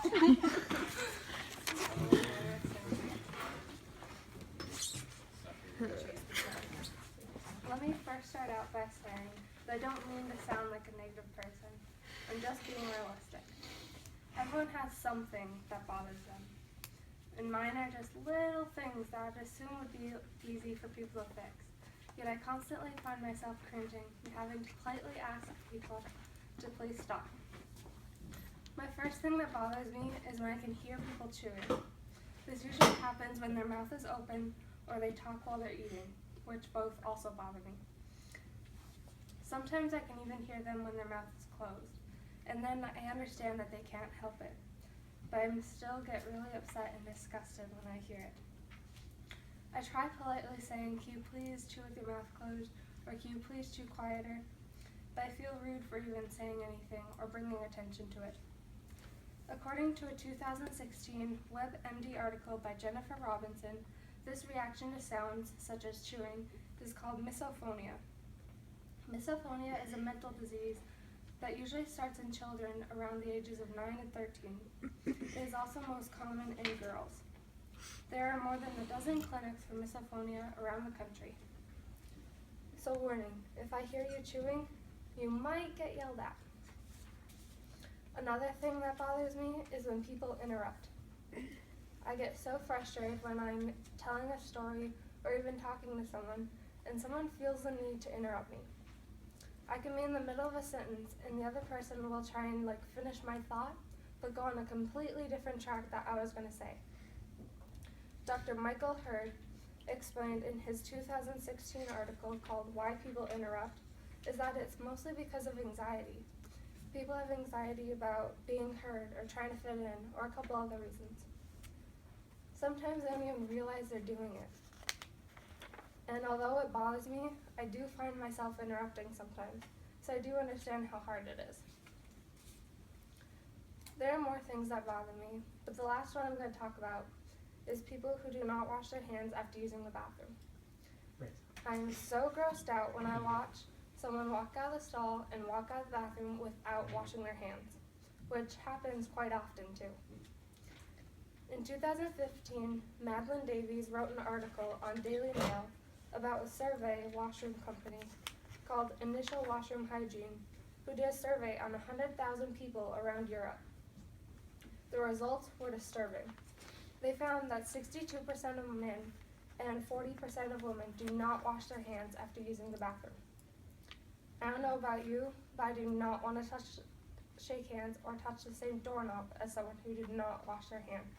Let me first start out by saying that I don't mean to sound like a negative person. I'm just being realistic. Everyone has something that bothers them. And mine are just little things that I'd assume would be easy for people to fix. Yet I constantly find myself cringing and having to politely ask people to please stop. My first thing that bothers me is when I can hear people chewing. This usually happens when their mouth is open or they talk while they're eating, which both also bother me. Sometimes I can even hear them when their mouth is closed, and then I understand that they can't help it, but I still get really upset and disgusted when I hear it. I try politely saying, "Can you please chew with your mouth closed?" or "Can you please chew quieter?" But I feel rude for even saying anything or bringing attention to it. According to a 2016 WebMD article by Jennifer Robinson, this reaction to sounds, such as chewing, is called misophonia. Misophonia is a mental disease that usually starts in children around the ages of 9 and 13. It is also most common in girls. There are more than a dozen clinics for misophonia around the country. So warning, if I hear you chewing, you might get yelled at. Another thing that bothers me is when people interrupt. I get so frustrated when I'm telling a story or even talking to someone and someone feels the need to interrupt me. I can be in the middle of a sentence and the other person will try and finish my thought, but go on a completely different track that I was going to say. Dr. Michael Hurd explained in his 2016 article called "Why People Interrupt" is that it's mostly because of anxiety. People have anxiety about being heard or trying to fit in, or a couple other reasons. Sometimes they don't even realize they're doing it. And although it bothers me, I do find myself interrupting sometimes, so I do understand how hard it is. There are more things that bother me, but the last one I'm going to talk about is people who do not wash their hands after using the bathroom. I'm so grossed out when I watch someone walk out of the stall and walk out of the bathroom without washing their hands, which happens quite often too. In 2015, Madeline Davies wrote an article on Daily Mail about a survey washroom company called Initial Washroom Hygiene, who did a survey on 100,000 people around Europe. The results were disturbing. They found that 62% of men and 40% of women do not wash their hands after using the bathroom. I don't know about you, but I do not want to shake hands or touch the same doorknob as someone who did not wash their hands.